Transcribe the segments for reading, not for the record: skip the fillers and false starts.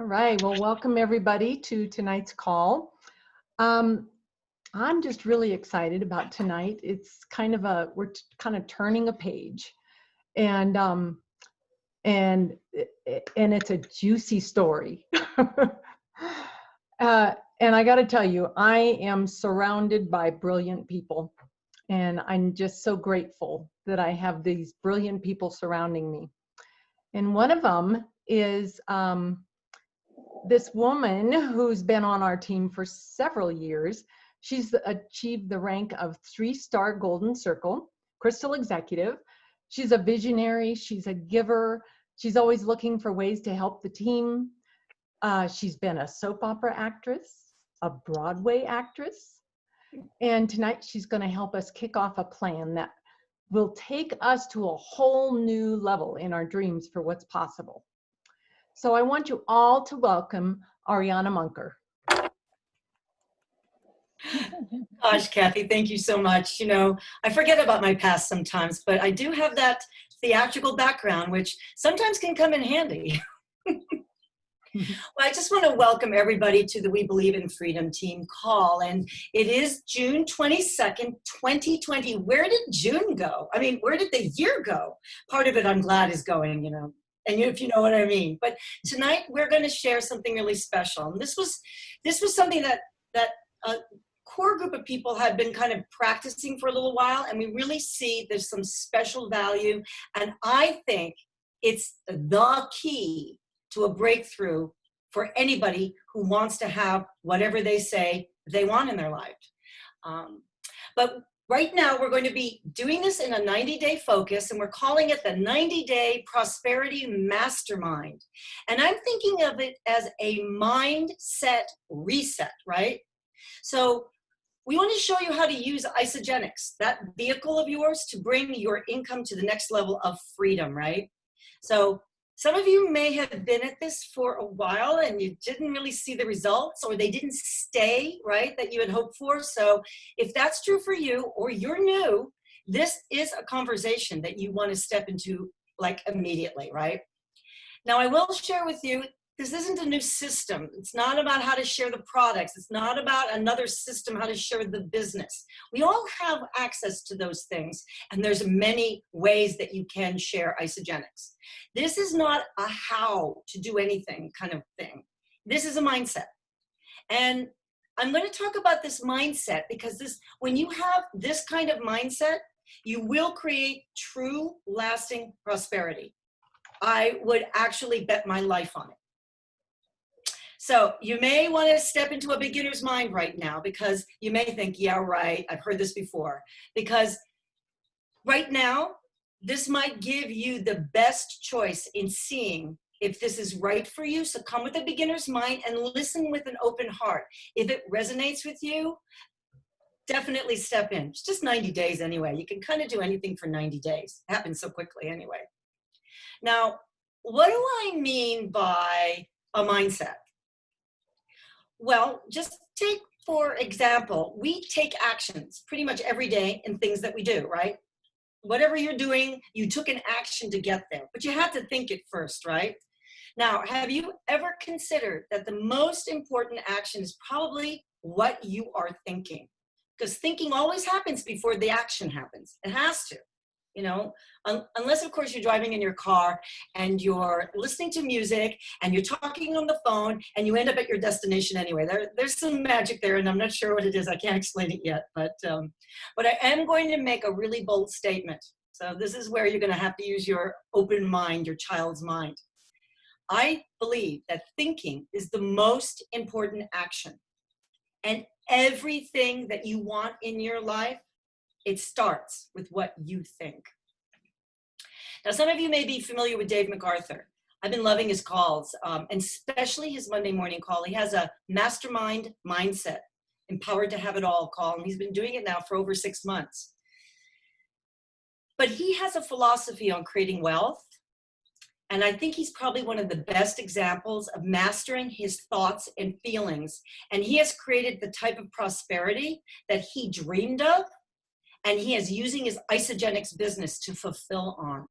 All right, well, welcome everybody to tonight's call. Um, I'm just really excited about tonight. It's kind of we're kind of turning a page, and and and it's a juicy story. And I got to tell you, I am surrounded by brilliant people, and I'm just so grateful that I have these brilliant people surrounding me. And one of them is this woman who's been on our team for several years. She's achieved the rank of 3-star Golden Circle, Crystal Executive. She's a visionary, she's a giver, she's always looking for ways to help the team. She's been a soap opera actress, a Broadway actress, and tonight she's going to help us kick off a plan that will take us to a whole new level in our dreams for what's possible. So I want you all to welcome Ariana Munker. Gosh, Kathy, thank you so much. You know, I forget about my past sometimes, but I do have that theatrical background, which sometimes can come in handy. Well, I just want to welcome everybody to the We Believe in Freedom team call. And it is June 22nd, 2020. Where did June go? I mean, where did the year go? Part of it I'm glad is going, you know, and if you know what I mean. But tonight we're going to share something really special. And this was something that a core group of people had been kind of practicing for a little while, and we really see there's some special value. And I think it's the key to a breakthrough for anybody who wants to have whatever they say they want in their life. But right now we're going to be doing this in a 90-day focus, and we're calling it the 90-day Prosperity Mastermind. And I'm thinking of it as a mindset reset, right? So we want to show you how to use Isogenics, that vehicle of yours, to bring your income to the next level of freedom, right? So some of you may have been at this for a while and you didn't really see the results, or they didn't stay, right, that you had hoped for. So if that's true for you, or you're new, this is a conversation that you want to step into like immediately, right? Now I will share with you, this isn't a new system. It's not about how to share the products. It's not about another system, how to share the business. We all have access to those things, and there's many ways that you can share Isogenics. This is not a how to do anything kind of thing. This is a mindset. And I'm going to talk about this mindset because when you have this kind of mindset, you will create true, lasting prosperity. I would actually bet my life on it. So you may want to step into a beginner's mind right now, because you may think, yeah, right, I've heard this before. Because right now, this might give you the best choice in seeing if this is right for you. So come with a beginner's mind and listen with an open heart. If it resonates with you, definitely step in. It's just 90 days anyway. You can kind of do anything for 90 days. It happens so quickly anyway. Now, what do I mean by a mindset? Well, just take, for example, we take actions pretty much every day in things that we do, right? Whatever you're doing, you took an action to get there, but you had to think it first, right? Now, have you ever considered that the most important action is probably what you are thinking? Because thinking always happens before the action happens. It has to. You know, unless of course you're driving in your car and you're listening to music and you're talking on the phone and you end up at your destination anyway. There's some magic there, and I'm not sure what it is. I can't explain it yet, but I am going to make a really bold statement. So this is where you're going to have to use your open mind, your child's mind. I believe that thinking is the most important action, and everything that you want in your life, it starts with what you think. Now, some of you may be familiar with Dave MacArthur. I've been loving his calls, and especially his Monday morning call. He has a Mastermind Mindset, Empowered to Have It All call, and he's been doing it now for over 6 months. But he has a philosophy on creating wealth, and I think he's probably one of the best examples of mastering his thoughts and feelings. And he has created the type of prosperity that he dreamed of, and he is using his Isogenics business to fulfill on.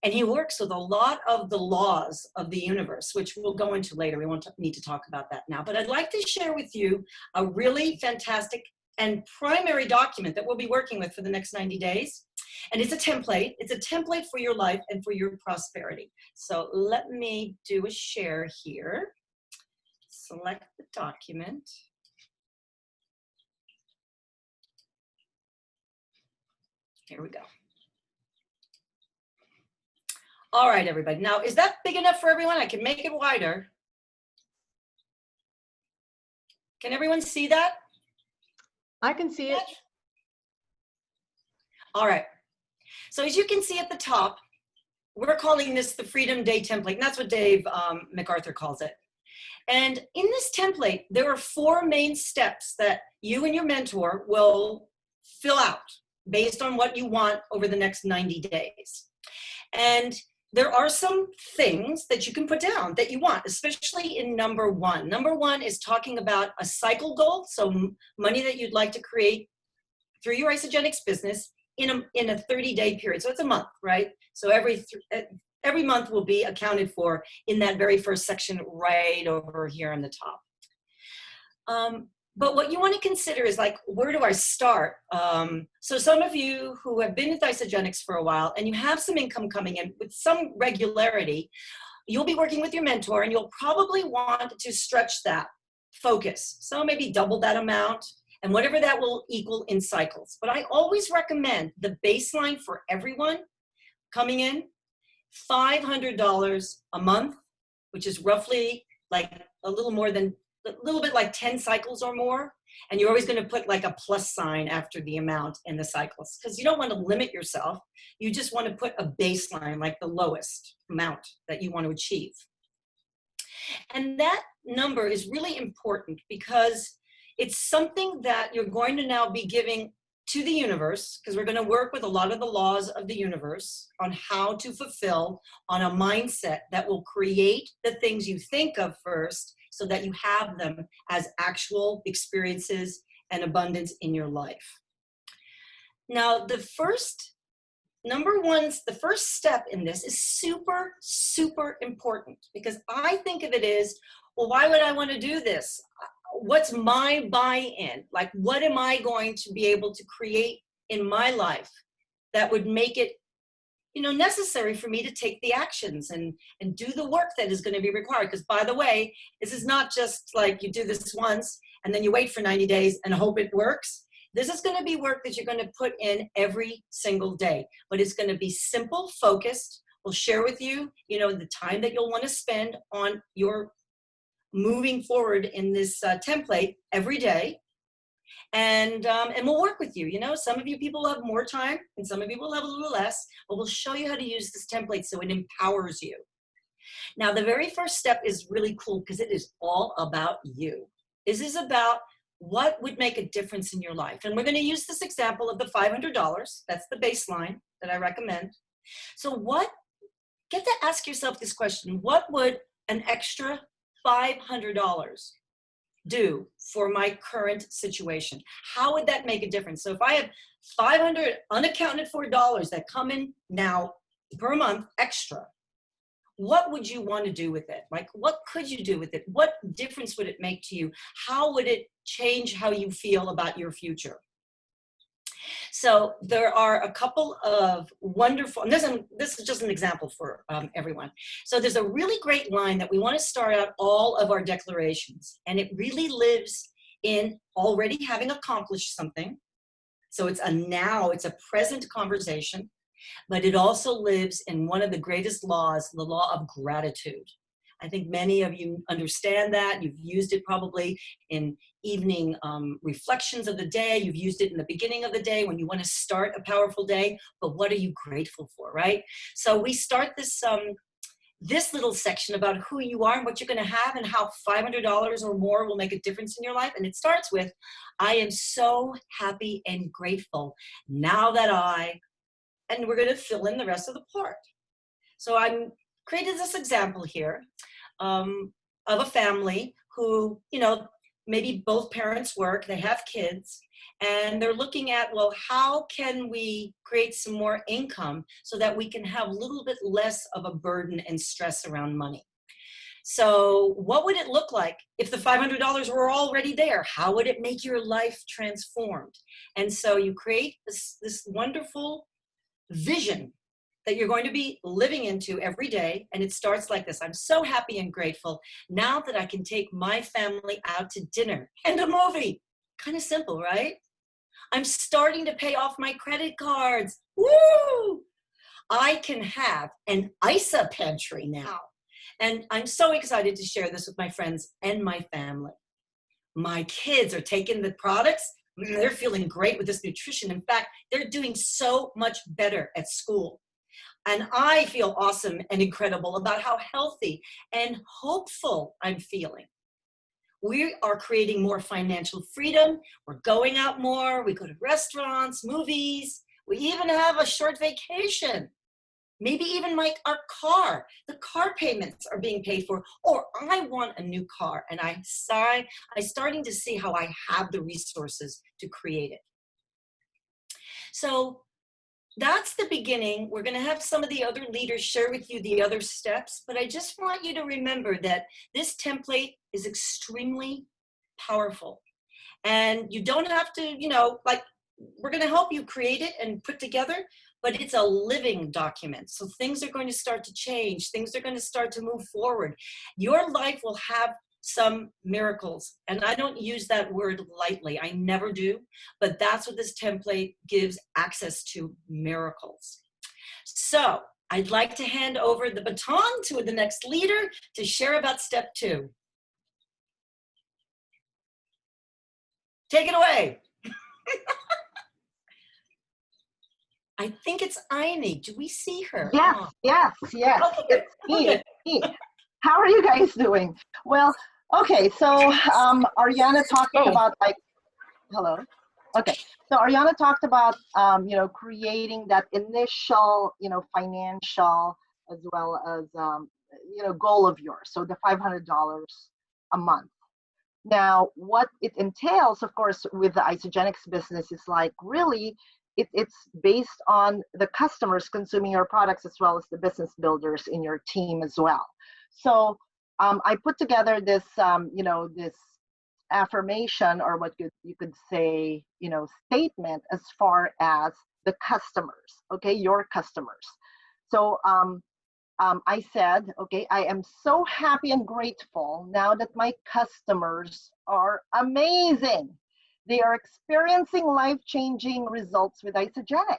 And he works with a lot of the laws of the universe, which we'll go into later. We won't need to talk about that now. But I'd like to share with you a really fantastic and primary document that we'll be working with for the next 90 days. And it's a template. It's a template for your life and for your prosperity. So let me do a share here. Select the document. Here we go. All right, everybody. Now, is that big enough for everyone? I can make it wider. Can everyone see that? I can see it. All right. So as you can see at the top, we're calling this the Freedom Day template. And that's what Dave MacArthur calls it. And in this template, there are 4 main steps that you and your mentor will fill out based on what you want over the next 90 days. And there are some things that you can put down that you want, especially in number 1. Number 1 is talking about a cycle goal, so money that you'd like to create through your isogenics business in a 30-day period. So it's a month, right? So every month will be accounted for in that very first section right over here on the top. But what you want to consider is like, where do I start? So some of you who have been with isogenics for a while and you have some income coming in with some regularity, you'll be working with your mentor and you'll probably want to stretch that focus. So maybe double that amount and whatever that will equal in cycles. But I always recommend the baseline for everyone coming in, $500 a month, which is roughly like a little bit like 10 cycles or more. And you're always going to put like a plus sign after the amount in the cycles because you don't want to limit yourself. You just want to put a baseline, like the lowest amount that you want to achieve. And that number is really important because it's something that you're going to now be giving to the universe, because we're going to work with a lot of the laws of the universe on how to fulfill on a mindset that will create the things you think of first so that you have them as actual experiences and abundance in your life. Now, the first step in this is super, super important because I think of it as, well, why would I want to do this? What's my buy-in? Like, what am I going to be able to create in my life that would make it, necessary for me to take the actions and do the work that is going to be required? Because by the way, this is not just like you do this once and then you wait for 90 days and hope it works. This is going to be work that you're going to put in every single day, but it's going to be simple, focused. We'll share with you, the time that you'll want to spend on your moving forward in this template every day. And we'll work with you. Some of you people have more time and some of you will have a little less, but we'll show you how to use this template so it empowers you. Now, the very first step is really cool because it is all about you. This is about what would make a difference in your life. And we're going to use this example of the $500. That's the baseline that I recommend. So get to ask yourself this question: what would an extra $500 do for my current situation? How would that make a difference? So if I have 500 unaccounted for dollars that come in now per month extra, what would you want to do with it? Like, what could you do with it? What difference would it make to you? How would it change how you feel about your future? So there are a couple of wonderful, and this is just an example for everyone. So there's a really great line that we want to start out all of our declarations, and it really lives in already having accomplished something. So it's a present conversation, but it also lives in one of the greatest laws, the law of gratitude. I think many of you understand that. You've used it probably in evening reflections of the day. You've used it in the beginning of the day when you want to start a powerful day. But what are you grateful for, right? So we start this little section about who you are and what you're going to have and how $500 or more will make a difference in your life. And it starts with, I am so happy and grateful now that and we're going to fill in the rest of the part. So I'm created this example here of a family who, maybe both parents work, they have kids, and they're looking at, well, how can we create some more income so that we can have a little bit less of a burden and stress around money? So what would it look like if the $500 were already there? How would it make your life transformed? And so you create this wonderful vision that you're going to be living into every day. And it starts like this: I'm so happy and grateful now that I can take my family out to dinner and a movie. Kind of simple, right? I'm starting to pay off my credit cards. Woo! I can have an ISA pantry now. And I'm so excited to share this with my friends and my family. My kids are taking the products. They're feeling great with this nutrition. In fact, they're doing so much better at school. And I feel awesome and incredible about how healthy and hopeful I'm feeling. We are creating more financial freedom. We're going out more. We go to restaurants, movies. We even have a short vacation. Maybe even our car. The car payments are being paid for. Or I want a new car. And I'm starting to see how I have the resources to create it. So that's the beginning. We're going to have some of the other leaders share with you the other steps, but I just want you to remember that this template is extremely powerful. And you don't have to, we're going to help you create it and put together, but it's a living document. So things are going to start to change. Things are going to start to move forward. Your life will have some miracles. And I don't use that word lightly. I never do. But that's what this template gives access to: miracles. So I'd like to hand over the baton to the next leader to share about step 2. Take it away. I think it's Aimee. Do we see her? Yes, yes. Okay, It's me. How are you guys doing? Well, okay, so Ariana talked about hello. Okay, so Ariana talked about creating that initial financial as well as goal of yours. So the $500 a month. Now, what it entails, of course, with the Isogenics business is really it's based on the customers consuming your products as well as the business builders in your team as well. So I put together this, this affirmation, or what you could say, statement as far as the customers, okay, your customers. So I said, okay, I am so happy and grateful now that my customers are amazing. They are experiencing life-changing results with Isogenics.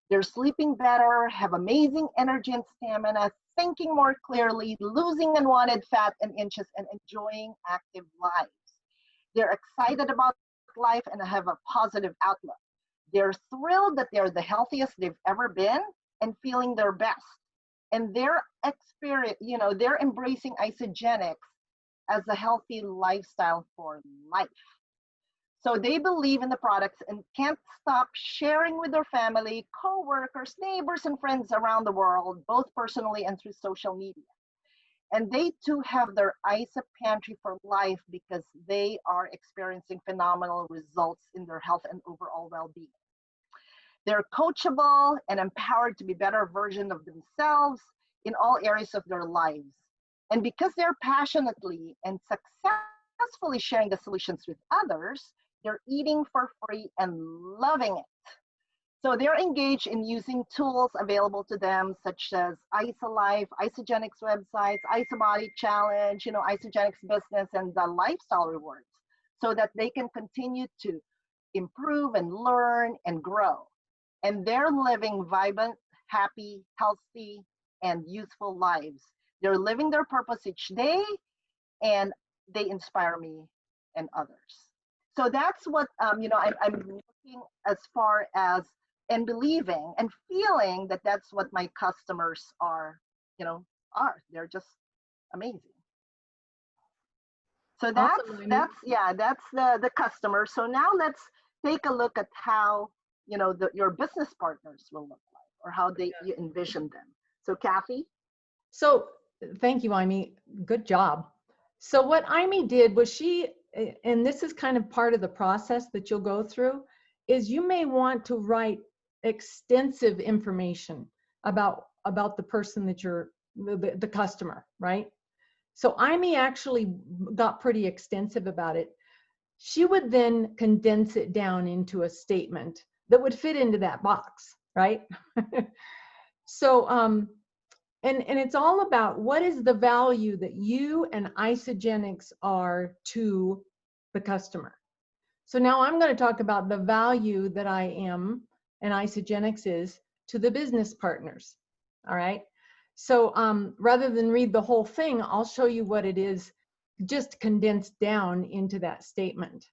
They're sleeping better, have amazing energy and stamina, thinking more clearly, losing unwanted fat and inches, and enjoying active lives. They're excited about life and have a positive outlook. They're thrilled that they're the healthiest they've ever been and feeling their best. And they're embracing Isogenics as a healthy lifestyle for life. So they believe in the products and can't stop sharing with their family, co-workers, neighbors, and friends around the world, both personally and through social media. And they too have their ISA pantry for life because they are experiencing phenomenal results in their health and overall well-being. They're coachable and empowered to be better version of themselves in all areas of their lives. And because they're passionately and successfully sharing the solutions with others, they're eating for free and loving it. So they're engaged in using tools available to them, such as ISA Life, Isogenics websites, ISA Body Challenge, Isogenics Business, and the Lifestyle Rewards, so that they can continue to improve and learn and grow. And they're living vibrant, happy, healthy, and useful lives. They're living their purpose each day, and they inspire me and others. So that's what I'm looking as far as, and believing and feeling that that's what my customers are. They're just amazing. So that's Awesome, that's the customer. So now let's take a look at how your business partners will look like, or how you envision them. So Kathy. So thank you, Aimee. Good job. So what Aimee did was she and this is kind of part of the process that you'll go through, is you may want to write extensive information about the person that you're, the customer, right? So Amy actually got pretty extensive about it. She would then condense it down into a statement that would fit into that box, right? So, and it's all about what is the value that you and Isogenics are to the customer. So now I'm going to talk about the value that I am and Isogenics is to the business partners. All right. So rather than read the whole thing, I'll show you what it is just condensed down into that statement.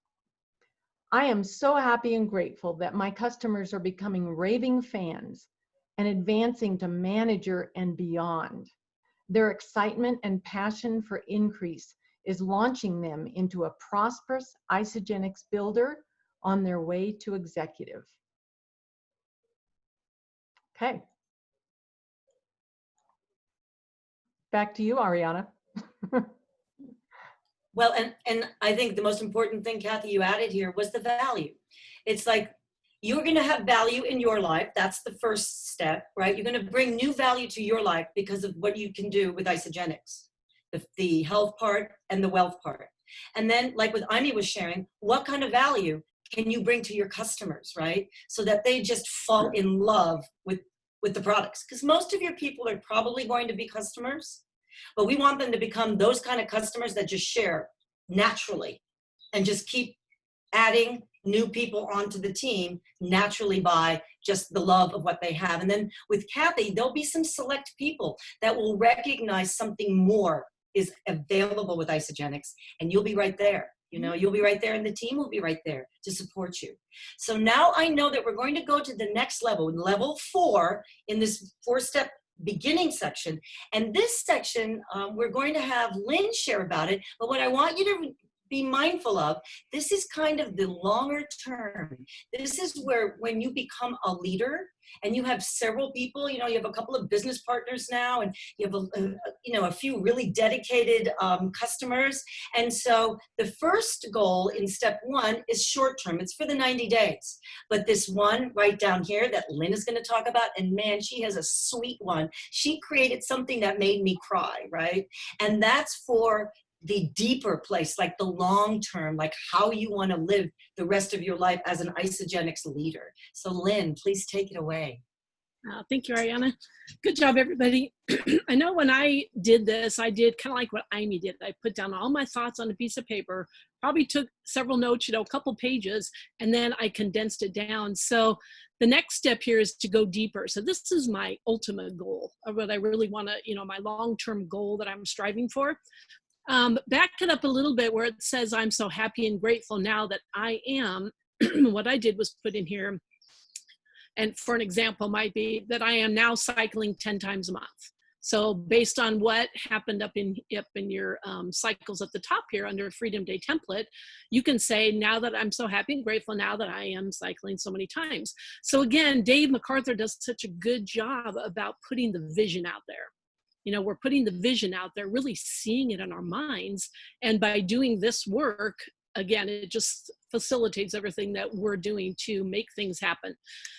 I am so happy and grateful that my customers are becoming raving fans and advancing to manager and beyond. Their excitement and passion for increase is launching them into a prosperous Isogenics builder on their way to executive. Okay. Back to you, Ariana. Well, and I think the most important thing, Kathy, you added here was the value. It's like you're going to have value in your life. That's the first step, right? You're going to bring new value to your life because of what you can do with Isogenics, the health part and the wealth part. And then, like what Amy was sharing, what kind of value can you bring to your customers, right? So that they just fall in love with the products. Because most of your people are probably going to be customers, but we want them to become those kind of customers that just share naturally and just keep adding new people onto the team naturally by just the love of what they have. And then with Kathy, there'll be some select people that will recognize something more is available with Isogenics, and you'll be right there. You know, you'll be right there and the team will be right there to support you. So now I know that we're going to go to the next level, level 4 in this 4-step beginning section. And this section, we're going to have Lynn share about it. But what I want you to be mindful of, this is kind of the longer term. This is where when you become a leader and you have several people, you know, you have a couple of business partners now and you have a few really dedicated customers. And so the first goal in step 1 is short term. It's for the 90 days. But this one right down here that Lynn is going to talk about, and man, she has a sweet one. She created something that made me cry, right? And that's for the deeper place, like the long term, like how you want to live the rest of your life as an Isogenics leader. So Lynn, please take it away. Thank you, Ariana. Good job, everybody. I know when I did this, I did kind of like what Amy did. I put down all my thoughts on a piece of paper, probably took several notes, a couple pages, and then I condensed it down. So the next step here is to go deeper. So this is my ultimate goal of what I really want to, my long-term goal that I'm striving for. Back it up a little bit where it says, I'm so happy and grateful now that I am. What I did was put in here, and for an example might be that I am now cycling 10 times a month. So based on what happened up in your cycles at the top here under Freedom Day template, you can say, now that I'm so happy and grateful now that I am cycling so many times. So again, Dave MacArthur does such a good job about putting the vision out there. We're putting the vision out there, really seeing it in our minds. And by doing this work, again, it just facilitates everything that we're doing to make things happen.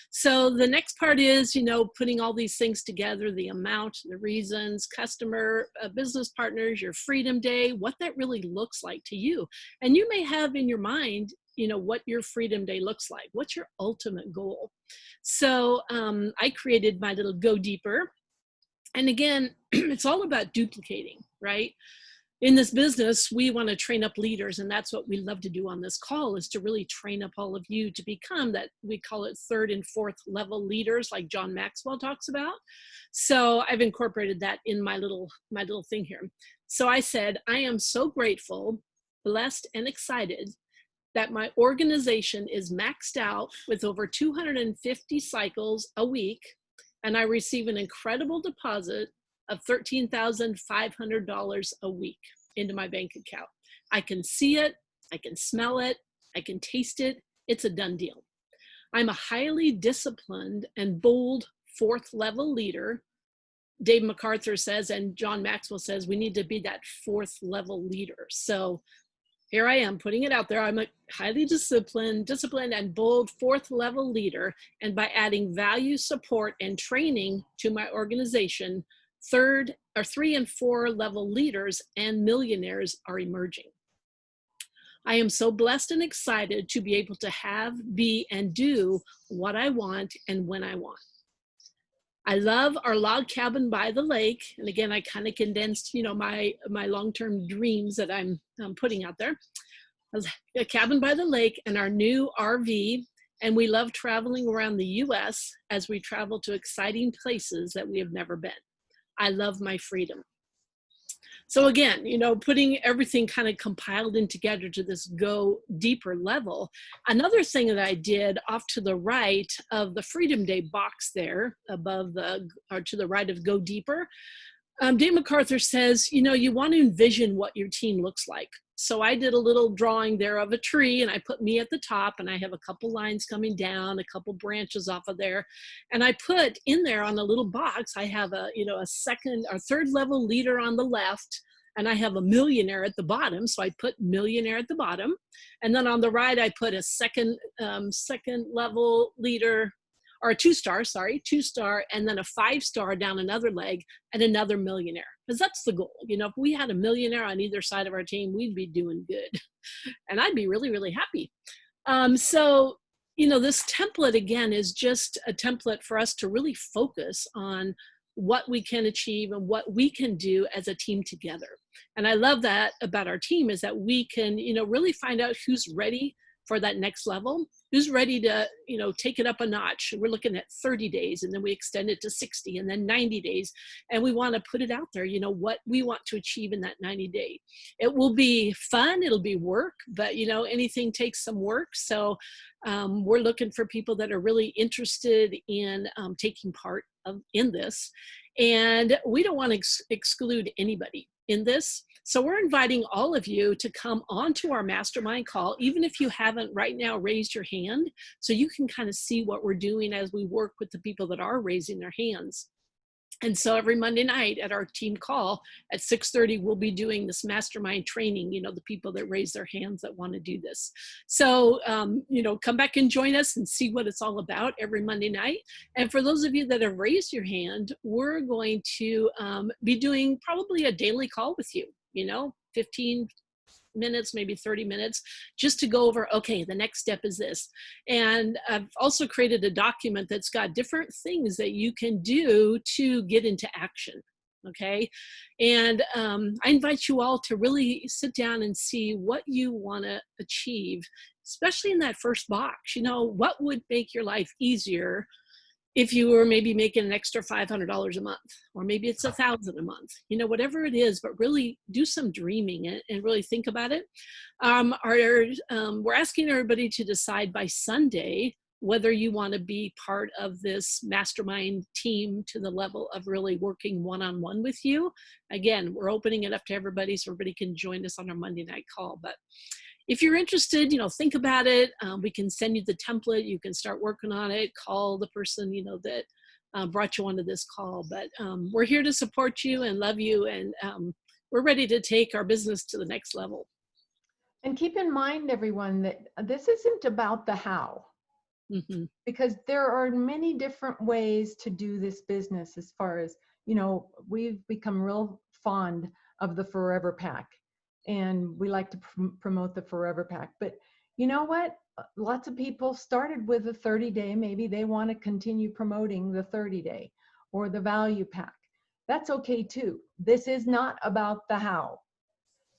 So the next part is, putting all these things together, the amount, the reasons, customer, business partners, your Freedom Day, what that really looks like to you. And you may have in your mind, what your Freedom Day looks like. What's your ultimate goal? So I created my little Go Deeper. And again, it's all about duplicating, right? In this business, we want to train up leaders, and that's what we love to do on this call, is to really train up all of you to become that, we call it 3rd and 4th level leaders, like John Maxwell talks about. So I've incorporated that in my little thing here. So I said, I am so grateful, blessed, and excited that my organization is maxed out with over 250 cycles a week, and I receive an incredible deposit of $13,500 a week into my bank account. I can see it, I can smell it, I can taste it. It's a done deal. I'm a highly disciplined and bold 4th level leader. Dave MacArthur says, and John Maxwell says, we need to be that 4th level leader. So here I am putting it out there. I'm a highly disciplined and bold 4th level leader. And by adding value, support, and training to my organization, 3 and 4 level leaders and millionaires are emerging. I am so blessed and excited to be able to have, be, and do what I want and when I want. I love our log cabin by the lake. And again, I kind of condensed, my long-term dreams that I'm putting out there. A cabin by the lake and our new RV. And we love traveling around the US as we travel to exciting places that we have never been. I love my freedom. So again, putting everything kind of compiled in together to this go deeper level. Another thing that I did off to the right of the Freedom Day box there above or to the right of go deeper, Dave MacArthur says, you want to envision what your team looks like. So I did a little drawing there of a tree and I put me at the top and I have a couple lines coming down, a couple branches off of there. And I put in there on a little box, I have a 2nd or 3rd level leader on the left and I have a millionaire at the bottom. So I put millionaire at the bottom. And then on the right, I put a second level leader, or a 2-star, 2-star, and then a 5-star down another leg and another millionaire. Because that's the goal. If we had a millionaire on either side of our team, we'd be doing good. And I'd be really, really happy. So, this template, again, is just a template for us to really focus on what we can achieve and what we can do as a team together. And I love that about our team is that we can, really find out who's ready for that next level, who's ready to, take it up a notch. We're looking at 30 days and then we extend it to 60 and then 90 days. And we want to put it out there, what we want to achieve in that 90 day. It will be fun. It'll be work, but anything takes some work. So we're looking for people that are really interested in taking part in this. And we don't want to exclude anybody in this. So we're inviting all of you to come onto our mastermind call, even if you haven't right now raised your hand, so you can kind of see what we're doing as we work with the people that are raising their hands. And so every Monday night at our team call at 6:30, we'll be doing this mastermind training, the people that raise their hands that want to do this. So, come back and join us and see what it's all about every Monday night. And for those of you that have raised your hand, we're going to be doing probably a daily call with you, 15 minutes, maybe 30 minutes, just to go over, okay, the next step is this. And I've also created a document that's got different things that you can do to get into action. Okay. And I invite you all to really sit down and see what you want to achieve, especially in that first box. What would make your life easier if you were maybe making an extra $500 a month, or maybe it's $1,000 a month, whatever it is, but really do some dreaming and really think about it. We're asking everybody to decide by Sunday whether you want to be part of this mastermind team to the level of really working one-on-one with you. Again, we're opening it up to everybody so everybody can join us on our Monday night call. But if you're interested, think about it. We can send you the template. You can start working on it. Call the person, that brought you onto this call. But we're here to support you and love you. And we're ready to take our business to the next level. And keep in mind, everyone, that this isn't about the how. Mm-hmm. Because there are many different ways to do this business as far as, we've become real fond of the Forever Pack. And we like to promote the Forever Pack. But you know what? Lots of people started with a 30-day. Maybe they want to continue promoting the 30-day or the value pack. That's okay too. This is not about the how.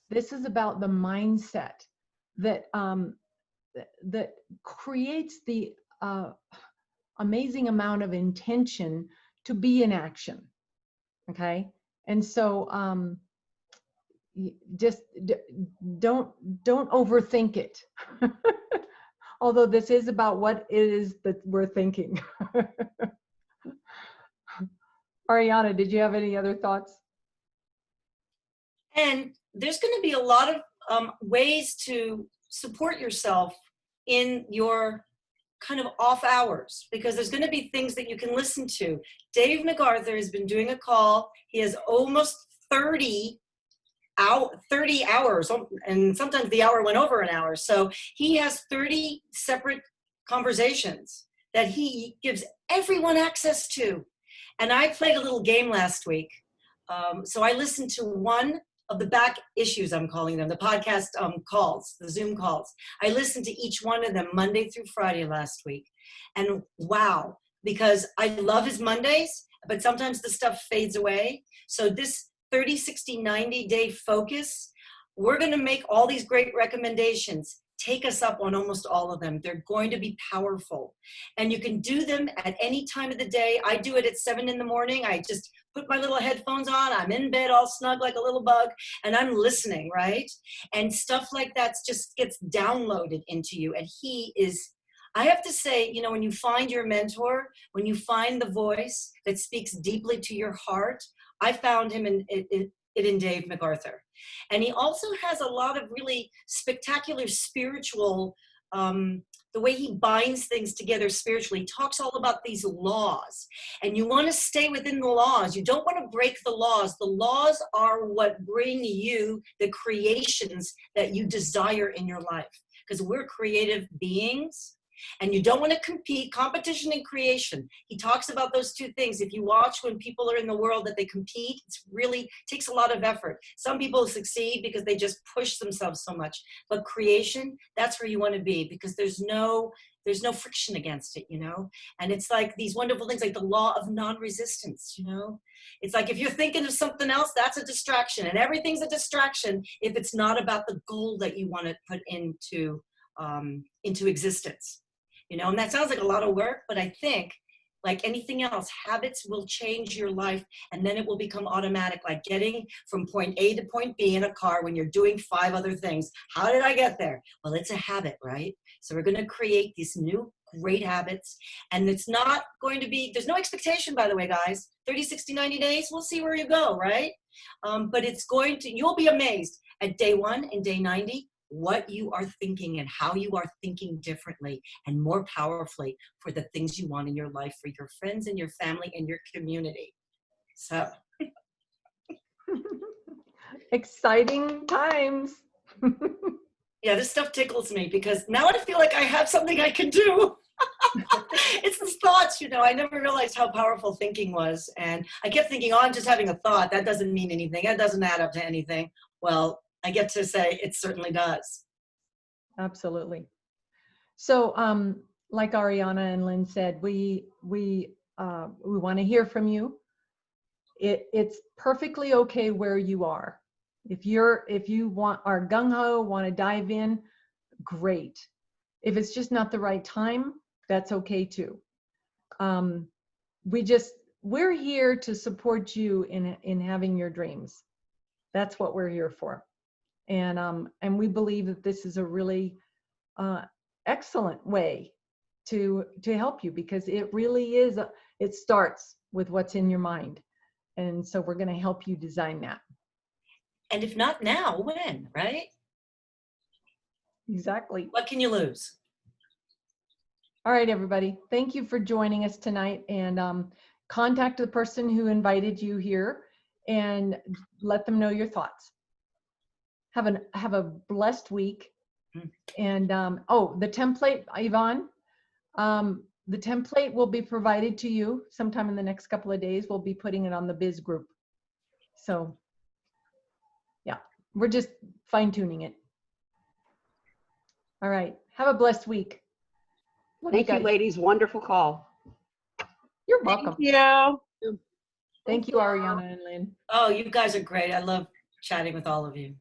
This is about the mindset that that creates the amazing amount of intention to be in action. Okay? And so just don't overthink it. Although this is about what it is that we're thinking. Ariana, did you have any other thoughts? And there's going to be a lot of ways to support yourself in your kind of off hours, because there's going to be things that you can listen to. Dave MacArthur has been doing a call. He has almost 30 30 hours, and sometimes the hour went over an hour. So he has 30 separate conversations that he gives everyone access to. And I played a little game last week. So I listened to one of the back issues, I'm calling them, the podcast calls, the Zoom calls. I listened to each one of them Monday through Friday last week. And wow, because I love his Mondays, but sometimes the stuff fades away. So this 30, 60, 90-day focus, we're going to make all these great recommendations. Take us up on almost all of them. They're going to be powerful. And you can do them at any time of the day. I do it at 7 in the morning. I just put my little headphones on. I'm in bed all snug like a little bug, and I'm listening, right? And stuff like that just gets downloaded into you. And he is, I have to say, you know, when you find your mentor, when you find the voice that speaks deeply to your heart, I found him in Dave MacArthur. And he also has a lot of really spectacular spiritual, the way he binds things together spiritually. He talks all about these laws, and you want to stay within the laws. You don't want to break the laws. The laws are what bring you the creations that you desire in your life, because we're creative beings. And you don't want to compete, competition and creation. He talks about those two things. If you watch when people are in the world that they compete, it's really takes a lot of effort. Some people succeed because they just push themselves so much. But creation, that's where you want to be, because there's no friction against it, you know? And it's like these wonderful things like the law of non-resistance, you know? It's like if you're thinking of something else, that's a distraction. And everything's a distraction if it's not about the goal that you want to put into existence. You know, and that sounds like a lot of work, but I think like anything else, habits will change your life, and then it will become automatic, like getting from point A to point B in a car when you're doing 5 other things. How did I get there? Well, it's a habit, right? So we're going to create these new great habits, and it's not going to be, there's no expectation, by the way, guys. 30, 60, 90 days, we'll see where you go, right? But it's going to, you'll be amazed at day 1 and day 90, what you are thinking and how you are thinking differently and more powerfully for the things you want in your life, for your friends and your family and your community. So. Exciting times. Yeah, this stuff tickles me because now I feel like I have something I can do. It's the thoughts, you know, I never realized how powerful thinking was. And I kept thinking, oh, I'm just having a thought. That doesn't mean anything. That doesn't add up to anything. Well, I get to say it certainly does. Absolutely. So, like Ariana and Lynn said, we want to hear from you. It's perfectly okay where you are. If you are gung ho, want to dive in, great. If it's just not the right time, that's okay too. We're here to support you in having your dreams. That's what we're here for. And we believe that this is a really excellent way to help you, because it really is, it starts with what's in your mind. And so we're going to help you design that. And if not now, when, right? Exactly. What can you lose? All right, everybody. Thank you for joining us tonight, and contact the person who invited you here and let them know your thoughts. Have a blessed week. And the template, Yvonne, the template will be provided to you sometime in the next couple of days. We'll be putting it on the biz group. So yeah, we're just fine tuning it. All right. Have a blessed week. Thank you, ladies. Wonderful call. You're welcome. Thank you. Thank you, Ariana and Lynn. Oh, you guys are great. I love chatting with all of you.